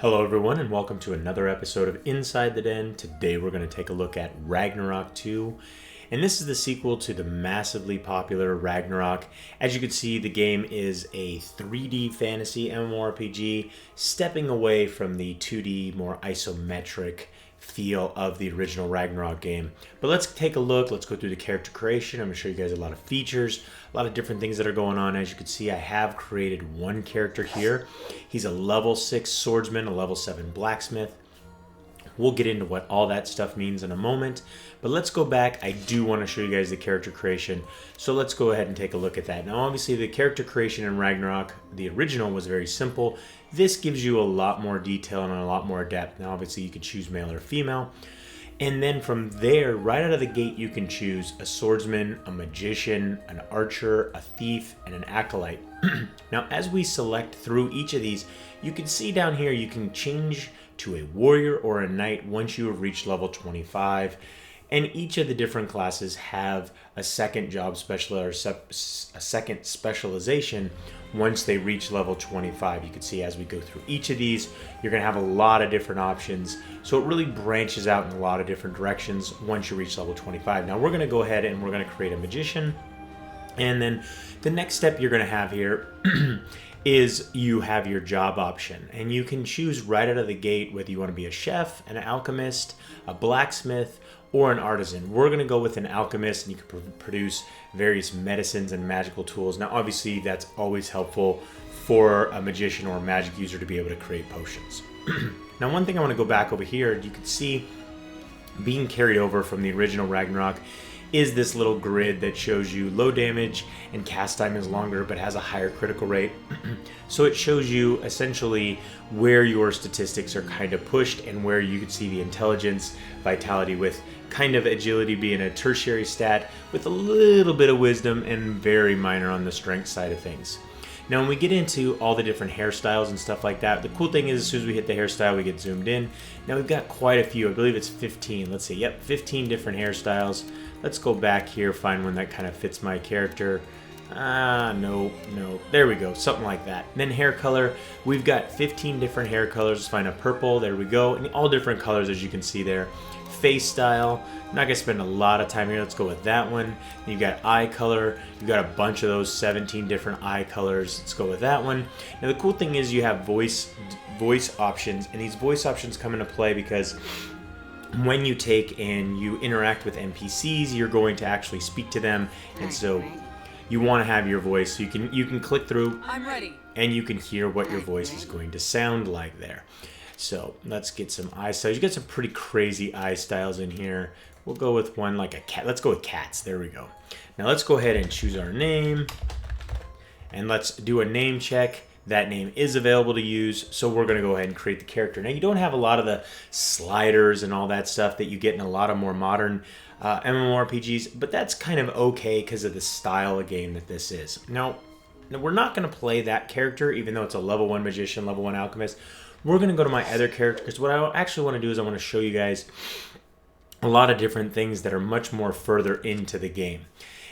Hello everyone and welcome to another episode of Inside the Den. Today we're going to take a look at Ragnarok 2, and this is the sequel to the massively popular Ragnarok. As you can see, the game is a 3D fantasy MMORPG, stepping away from the 2D, more isometric feel of the original Ragnarok game. But let's take a look, let's go through the character creation. I'm going to show you guys a lot of features, a lot of different things that are going on. As you can see, I have created one character here. He's a level 6 swordsman, a level 7 blacksmith. We'll get into what all that stuff means in a moment, but let's go back. I do want to show you guys the character creation, so let's go ahead and take a look at that. Now obviously the character creation in Ragnarok, the original, was very simple. This gives you a lot more detail and a lot more depth. Now obviously you can choose male or female, and then from there, right out of the gate, you can choose a swordsman, a magician, an archer, a thief, and an acolyte. Now as we select through each of these, you can see down here you can change to a warrior or a knight once you have reached level 25, and each of the different classes have a second job special or a second specialization once they reach level 25. You can see as we go through each of these, you're going to have a lot of different options, so it really branches out in a lot of different directions once you reach level 25. Now we're going to go ahead and we're going to create a magician, and then the next step you're going to have here is you have your job option, and you can choose right out of the gate whether you want to be a chef, an alchemist, a blacksmith, or an artisan. We're going to go with an alchemist, and you can produce various medicines and magical tools. Now obviously that's always helpful for a magician or a magic user to be able to create potions. Now one thing I want to go back over here, you can see being carried over from the original Ragnarok is this little grid that shows you low damage and cast time is longer but has a higher critical rate. So it shows you essentially where your statistics are kind of pushed and where you can see the intelligence, vitality, with kind of agility being a tertiary stat with a little bit of wisdom and very minor on the strength side of things. Now when we get into all the different hairstyles and stuff like that, the cool thing is as soon as we hit the hairstyle, we get zoomed in. Now we've got quite a few, I believe it's 15. Let's see, yep, 15 different hairstyles. Let's go back here, find one that kind of fits my character. No, there we go, something like that. And then hair color, we've got 15 different hair colors. Let's find a purple, there we go, and all different colors as you can see there. Face style, I'm not gonna spend a lot of time here, let's go with that one. Then you've got eye color, you've got a bunch of those 17 different eye colors, let's go with that one. Now the cool thing is you have voice options, and these voice options come into play because when you take and you interact with NPCs, you're going to actually speak to them, and so you want to have your voice so you can click through. I'm ready. And you can hear what your voice is going to sound like there. So let's get some eye styles. You get some pretty crazy eye styles in here. We'll go with one like a cat. Let's go with cats. There we go. Now let's go ahead and choose our name, and let's do a name check. That name is available to use, so we're going to go ahead and create the character. Now you don't have a lot of the sliders and all that stuff that you get in a lot of more modern MMORPGs, but that's kind of okay because of the style of game that this is. Now we're not going to play that character, even though it's a level 1 magician, level 1 alchemist. We're going to go to my other character, because what I actually want to do is I want to show you guys a lot of different things that are much more further into the game.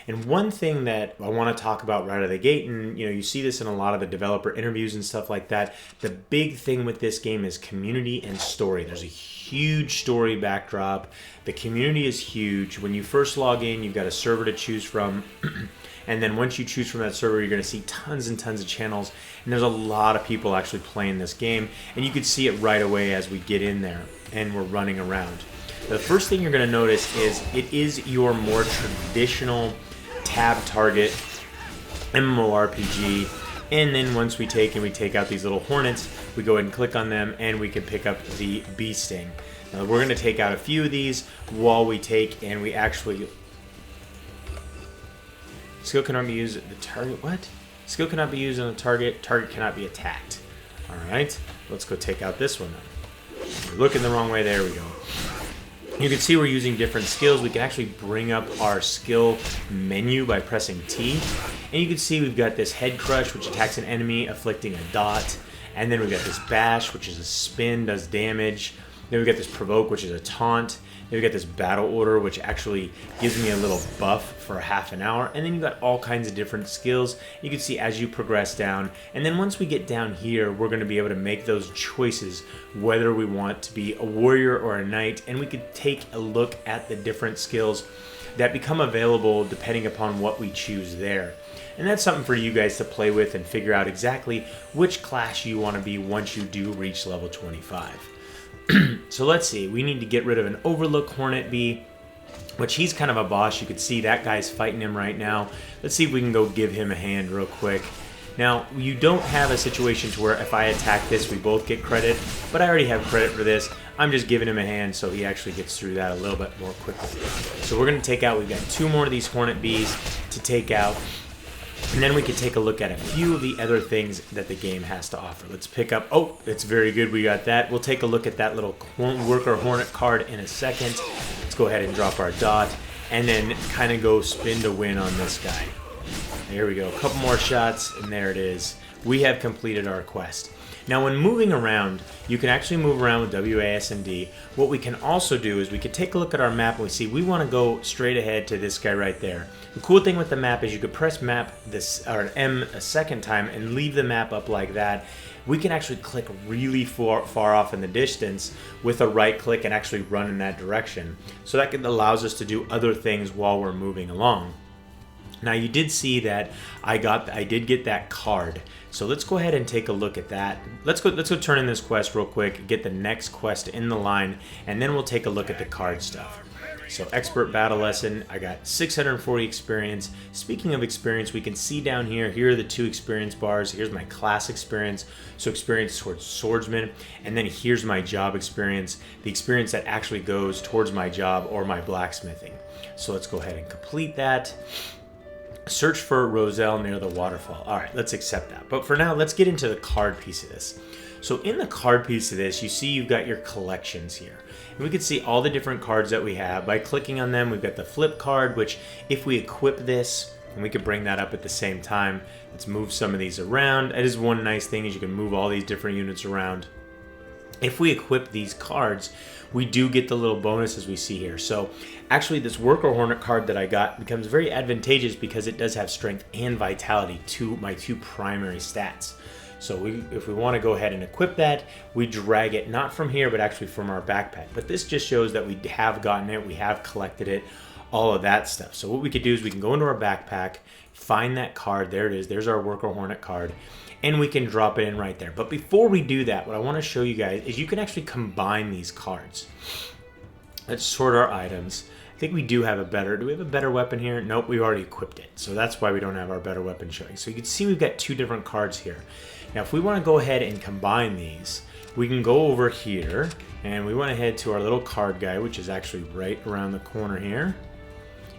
And one thing that I want to talk about right out of the gate, and you see this in a lot of the developer interviews and stuff like that, the big thing with this game is community and story. There's a huge story backdrop. The community is huge. When you first log in, you've got a server to choose from. And then once you choose from that server, you're going to see tons and tons of channels. And there's a lot of people actually playing this game. And you can see it right away as we get in there and we're running around. The first thing you're going to notice is it is your more traditional tab target MMORPG. And then once we take out these little hornets, we go ahead and click on them and we can pick up the bee sting. Now we're going to take out a few of these while we take and we actually... Skill cannot be used at the target. What? Skill cannot be used on the target. Target cannot be attacked. Alright, let's go take out this one then. You're looking the wrong way. There we go. You can see we're using different skills. We can actually bring up our skill menu by pressing T. And you can see we've got this head crush, which attacks an enemy, afflicting a dot. And then we've got this bash, which is a spin, does damage. Then we've got this provoke, which is a taunt. You got this battle order, which actually gives me a little buff for half an hour. And then you got all kinds of different skills. You can see as you progress down. And then once we get down here, we're going to be able to make those choices, whether we want to be a warrior or a knight. And we could take a look at the different skills that become available depending upon what we choose there. And that's something for you guys to play with and figure out exactly which class you want to be once you do reach level 25. So let's see, we need to get rid of an Overlook Hornet Bee, which he's kind of a boss. You can see that guy's fighting him right now. Let's see if we can go give him a hand real quick. Now, you don't have a situation to where if I attack this, we both get credit, but I already have credit for this. I'm just giving him a hand so he actually gets through that a little bit more quickly. So we're going to take out, we've got 2 more of these Hornet Bees to take out. And then we can take a look at a few of the other things that the game has to offer. Let's pick up, oh, it's very good, we got that. We'll take a look at that little Worker Hornet card in a second. Let's go ahead and drop our dot, and then kind of go spin to win on this guy. There we go, a couple more shots, and there it is. We have completed our quest. Now when moving around, you can actually move around with WASD. What we can also do is we can take a look at our map and we see we want to go straight ahead to this guy right there. The cool thing with the map is you could press map this or M a second time and leave the map up like that. We can actually click really far off in the distance with a right click and actually run in that direction. So that allows us to do other things while we're moving along. Now you did see that I did get that card. So let's go ahead and take a look at that. Let's go turn in this quest real quick, get the next quest in the line, and then we'll take a look at the card stuff. So Expert Battle Lesson, I got 640 experience. Speaking of experience, we can see down here are the 2 experience bars. Here's my class experience, so experience towards swordsman, and then here's my job experience, the experience that actually goes towards my job or my blacksmithing. So let's go ahead and complete that. Search for Roselle near the waterfall. All right, let's accept that. But for now, let's get into the card piece of this. So in the card piece of this, you see you've got your collections here. And we can see all the different cards that we have. By clicking on them, we've got the flip card, which if we equip this, and we could bring that up at the same time. Let's move some of these around. That is one nice thing is you can move all these different units around. If we equip these cards, we do get the little bonuses we see here. So actually this Worker Hornet card that I got becomes very advantageous because it does have strength and vitality, my 2 primary stats. So if we want to go ahead and equip that, we drag it not from here, but actually from our backpack. But this just shows that we have gotten it, we have collected it, all of that stuff. So what we could do is we can go into our backpack, find that card, there it is, there's our Worker Hornet card, and we can drop it in right there. But before we do that, what I want to show you guys is you can actually combine these cards. Let's sort our items. I think we do have do we have a better weapon here? Nope, we already equipped it. So that's why we don't have our better weapon showing. So you can see we've got 2 different cards here. Now if we want to go ahead and combine these, we can go over here and we want to head to our little card guy, which is actually right around the corner here.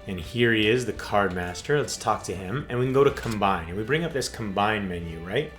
And here he is, the card master. Let's talk to him and we can go to combine. And we bring up this combine menu, right?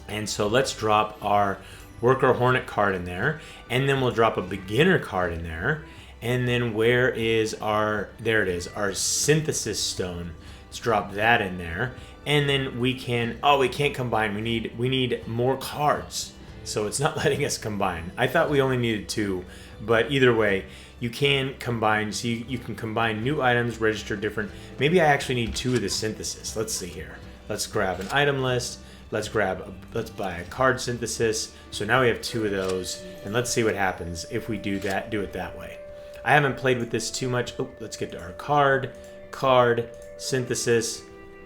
And so let's drop our Worker Hornet card in there, and then we'll drop a beginner card in there. And then where is our, there it is, our synthesis stone. Let's drop that in there. And then we can, oh, we can't combine. We need more cards. So it's not letting us combine. I thought we only needed 2, but either way, you can combine. So you can combine new items, register different. Maybe I actually need 2 of the synthesis. Let's see here. Let's grab an item list. Let's buy a card synthesis. So now we have 2 of those, and let's see what happens if we do it that way. I haven't played with this too much. Oh, let's get to our card, synthesis,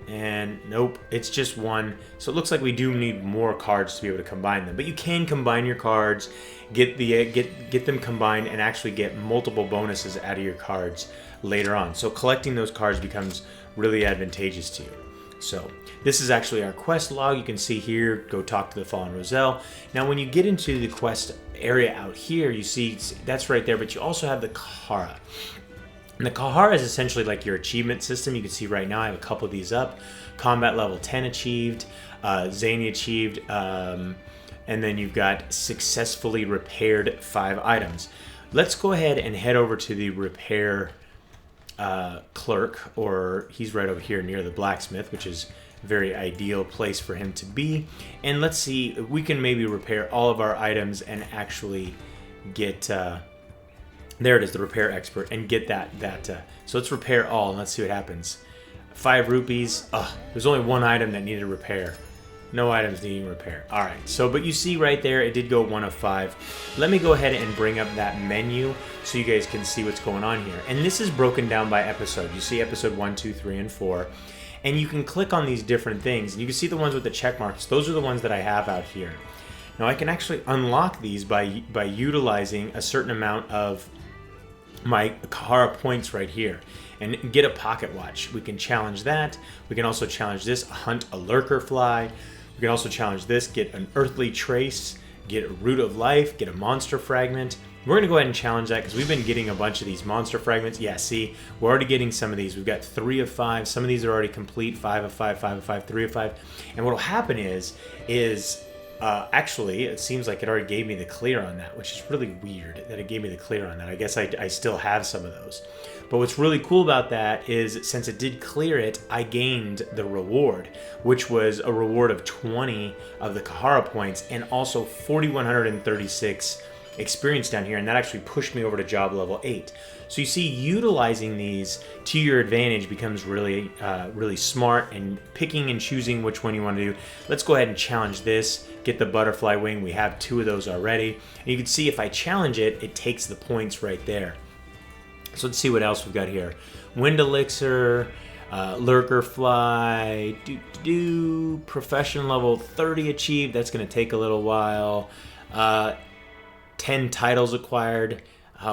and nope, it's just 1. So it looks like we do need more cards to be able to combine them. But you can combine your cards, get them combined, and actually get multiple bonuses out of your cards later on. So collecting those cards becomes really advantageous to you. So this is actually our quest log. You can see here, go talk to the fallen Roselle. Now when you get into the quest area out here, you see that's right there, but you also have the Kahara. And the Kahara is essentially like your achievement system. You can see right now I have a couple of these up. Combat level 10 achieved, Zany achieved, and then you've got successfully repaired 5 items. Let's go ahead and head over to the repair clerk, or he's right over here near the blacksmith, which is a very ideal place for him to be. And let's see if we can maybe repair all of our items and actually get There it is, the repair expert, and get that. So let's repair all, and let's see what happens. 5 rupees. There's only one item that needed repair. No items needing repair. All right, so, but you see right there, it did go 1 of 5. Let me go ahead and bring up that menu so you guys can see what's going on here. And this is broken down by episode. You see episode 1, 2, 3, and 4. And you can click on these different things. And you can see the ones with the check marks. Those are the ones that I have out here. Now I can actually unlock these by utilizing a certain amount of my Kahara points right here and get a pocket watch. We can challenge that. We can also challenge this, hunt a lurker fly. We can also challenge this, get an earthly trace, get a root of life, get a monster fragment. We're going to go ahead and challenge that because we've been getting a bunch of these monster fragments. Yeah, see, we're already getting some of these. We've got 3 of 5. Some of these are already complete, 5 of 5, 5 of 5, 3 of 5. And what will happen is actually, it seems like it already gave me the clear on that, which is really weird that it gave me the clear on that. I guess I still have some of those. But what's really cool about that is since it did clear it, I gained the reward, which was a reward of 20 of the Kahara points and also 4,136 experience down here. And that actually pushed me over to job level 8. So you see, utilizing these to your advantage becomes really, really smart, and picking and choosing which one you want to do. Let's go ahead and challenge this. Get the butterfly wing. We have 2 of those already. And you can see if I challenge it, it takes the points right there. So let's see what else we've got here. Wind elixir, lurker fly, profession level 30 achieved. That's going to take a little while. 10 titles acquired.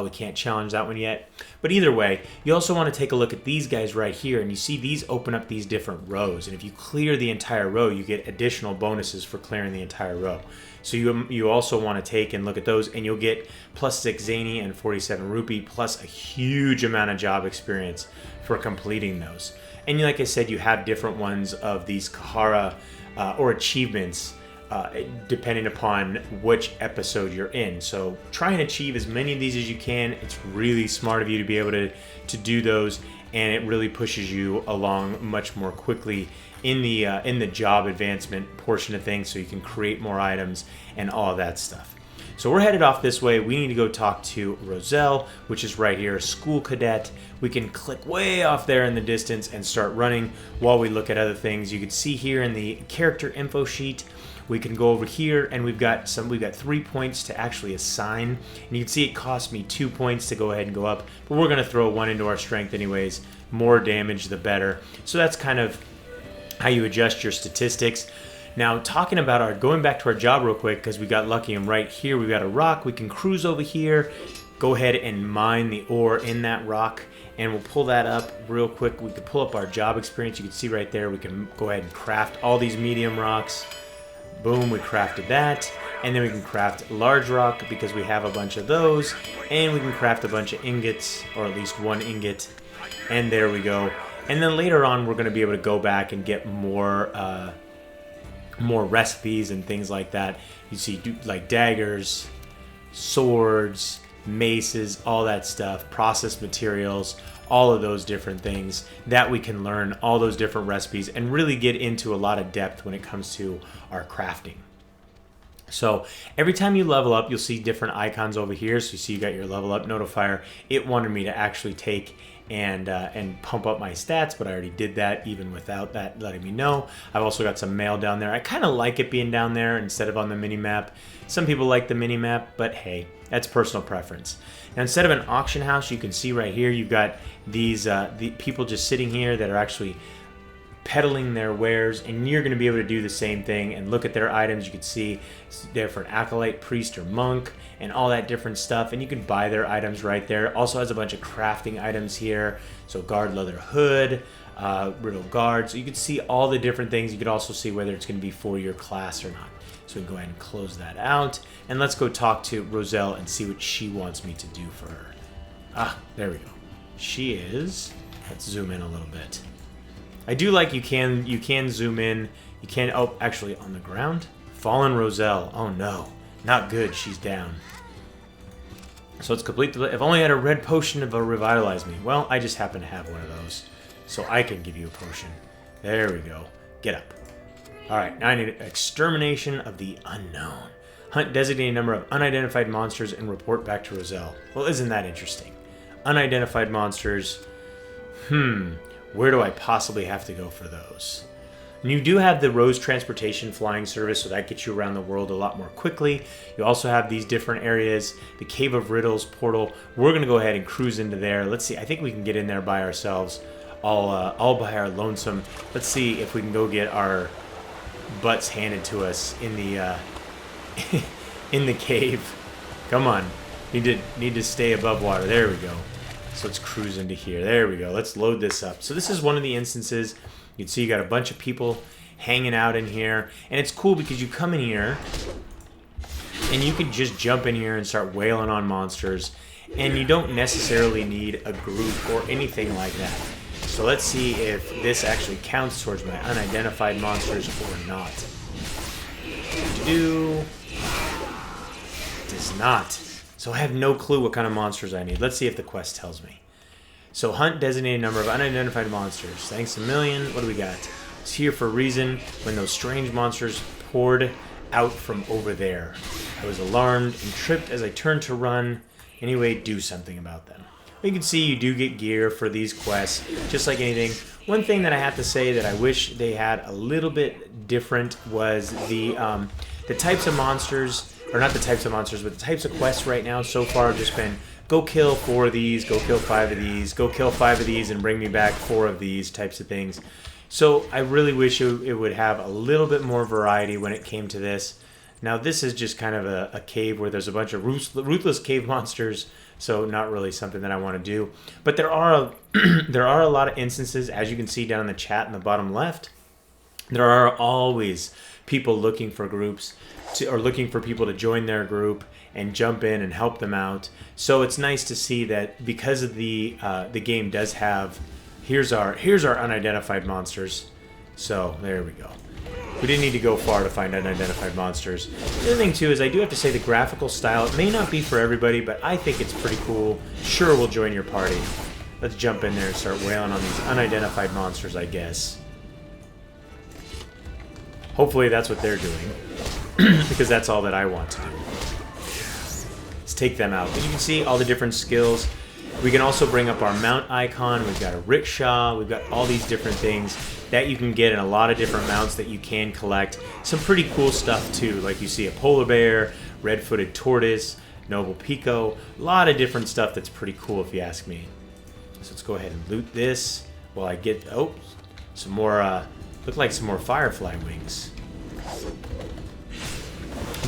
We can't challenge that one yet. But either way, you also want to take a look at these guys right here, and you see these open up these different rows. And if you clear the entire row, you get additional bonuses for clearing the entire row. So you also want to take and look at those, and you'll get plus 6 Zany and 47 Rupee, plus a huge amount of job experience for completing those. And like I said, you have different ones of these Kahara or achievements depending upon which episode you're in. So try and achieve as many of these as you can. It's really smart of you to be able to do those, and it really pushes you along much more quickly in the job advancement portion of things, so you can create more items and all of that stuff. So we're headed off this way. We need to go talk to Roselle, which is right here, school cadet. We can click way off there in the distance and start running while we look at other things. You can see here in the character info sheet, we can go over here, and we've got 3 points to actually assign. And you can see it cost me 2 points to go ahead and go up, but we're gonna throw 1 into our strength anyways. More damage, the better. So that's kind of how you adjust your statistics. Now, talking about going back to our job real quick, because we got lucky, and right here we've got a rock. We can cruise over here, go ahead and mine the ore in that rock, and we'll pull that up real quick. We can pull up our job experience. You can see right there, we can go ahead and craft all these medium rocks. Boom, we crafted that. And then we can craft large rock because we have a bunch of those. And we can craft a bunch of ingots, or at least 1 ingot. And there we go. And then later on, we're going to be able to go back and get more recipes and things like that. You see, like daggers, swords, maces, all that stuff, processed materials, all of those different things that we can learn, all those different recipes, and really get into a lot of depth when it comes to our crafting. So every time you level up, you'll see different icons over here. So you see you got your level up notifier. It wanted me to actually take and pump up my stats, but I already did that even without that letting me know. I've also got some mail down there. I kind of like it being down there instead of on the mini map. Some people like the mini map, but hey, that's personal preference. Now, instead of an auction house, you can see right here, you've got these the people just sitting here that are actually peddling their wares, and you're going to be able to do the same thing and look at their items. You can see they're for an acolyte, priest, or monk, and all that different stuff, and you can buy their items right there. Also has a bunch of crafting items here, so guard leather hood, riddle guard, so you can see all the different things. You could also see whether it's going to be for your class or not. So we can go ahead and close that out, and let's go talk to Roselle and see what she wants me to do for her. There we go. She is, let's zoom in a little bit. I do like you can zoom in. You can, oh, actually on the ground. Fallen Roselle. Oh no, not good. She's down. So let's complete the, if only I had a red potion to revitalize me. Well, I just happen to have one of those, so I can give you a potion. There we go. Get up. All right, now I need extermination of the unknown. Hunt designated number of unidentified monsters and report back to Roselle. Well, isn't that interesting? Unidentified monsters. Where do I possibly have to go for those? And you do have the Rose Transportation flying service, so that gets you around the world a lot more quickly. You also have these different areas, the Cave of Riddles portal. We're going to go ahead and cruise into there. Let's see. I think we can get in there by ourselves, all by our lonesome. Let's see if we can go get our butts handed to us in the in the cave. Come on. Need to stay above water. There we go. So let's cruise into here. There we go. Let's load this up. So this is one of the instances. You can see you got a bunch of people hanging out in here. And it's cool because you come in here and you can just jump in here and start wailing on monsters. And you don't necessarily need a group or anything like that. So let's see if this actually counts towards my unidentified monsters or not. It does not. So I have no clue what kind of monsters I need. Let's see if the quest tells me. So hunt designated number of unidentified monsters. Thanks a million. What do we got? It's here for a reason. When those strange monsters poured out from over there, I was alarmed and tripped as I turned to run. Anyway, do something about them. You can see you do get gear for these quests, just like anything. One thing that I have to say that I wish they had a little bit different was the types of monsters, or not the types of monsters, but the types of quests right now so far have just been go kill 4 of these, go kill 5 of these, go kill 5 of these and bring me back 4 of these types of things. So I really wish it would have a little bit more variety when it came to this. Now this is just kind of a cave where there's a bunch of ruthless cave monsters, so not really something that I want to do. But there are a lot of instances, as you can see down in the chat in the bottom left, there are always people looking for groups or looking for people to join their group and jump in and help them out. So it's nice to see that because of the game does have here's our unidentified monsters. So there we go. We didn't need to go far to find unidentified monsters. The other thing too is I do have to say the graphical style, it may not be for everybody, but I think it's pretty cool. Sure, we'll join your party. Let's jump in there and start wailing on these unidentified monsters, I guess. Hopefully that's what they're doing, because that's all that I want to do. Let's take them out. But you can see all the different skills. We can also bring up our mount icon. We've got a rickshaw. We've got all these different things that you can get in a lot of different mounts that you can collect. Some pretty cool stuff too, like you see a polar bear, red-footed tortoise, noble pico, a lot of different stuff that's pretty cool if you ask me. So let's go ahead and loot this while I get, some more, look like some more firefly wings.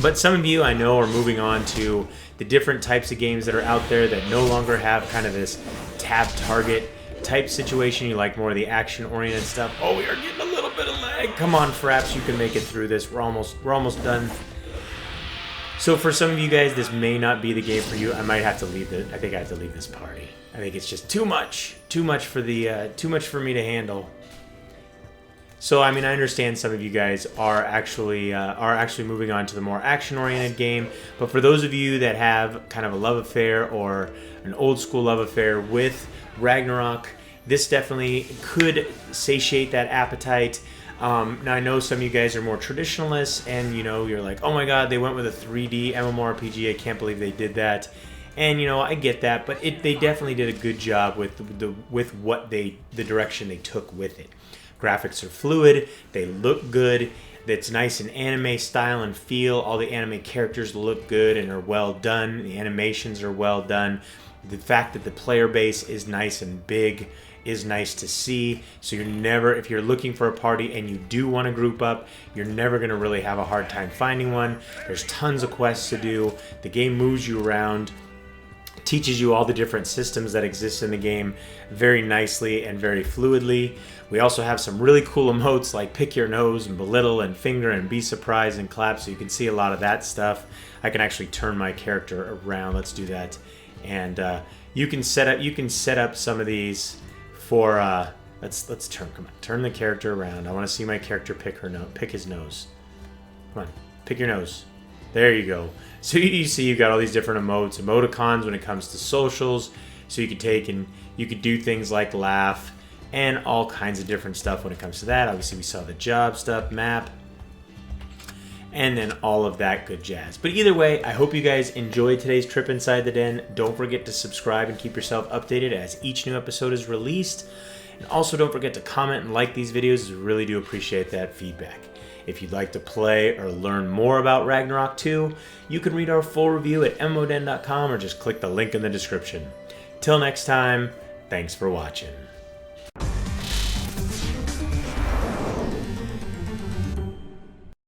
But some of you I know are moving on to the different types of games that are out there that no longer have kind of this tab target type situation. You like more of the action-oriented stuff. Oh, we are getting a little bit of lag. Come on, Fraps, you can make it through this. We're almost done. So for some of you guys, this may not be the game for you. I might have to leave it. I think I have to leave this party. I think it's just too much for me to handle. So I mean, I understand some of you guys are actually moving on to the more action-oriented game, but for those of you that have kind of a love affair or an old school love affair with Ragnarok, this definitely could satiate that appetite. Now I know some of you guys are more traditionalists, and you're like, oh my god, they went with a 3D MMORPG. I can't believe they did that. And I get that, but they definitely did a good job with the direction they took with it. Graphics are fluid, they look good, it's nice in anime style and feel. All the anime characters look good and are well done. The animations are well done. The fact that the player base is nice and big is nice to see. So if you're looking for a party and you do want to group up, you're never going to really have a hard time finding one. There's tons of quests to do. The game moves you around, teaches you all the different systems that exist in the game very nicely and very fluidly. We also have some really cool emotes like pick your nose and belittle and finger and be surprised and clap, so you can see a lot of that stuff. I can actually turn my character around. Let's do that. And you can set up some of these for let's turn the character around. I want to see my character pick his nose. Come on, pick your nose. There you go. So you see you got all these different emoticons when it comes to socials. So you could take and you could do things like laugh and all kinds of different stuff when it comes to that. Obviously we saw the job stuff, map. and then all of that good jazz. But either way, I hope you guys enjoyed today's trip inside the den. Don't forget to subscribe and keep yourself updated as each new episode is released. And also don't forget to comment and like these videos. We really do appreciate that feedback. If you'd like to play or learn more about Ragnarok 2, you can read our full review at MMODen.com or just click the link in the description. Till next time, thanks for watching.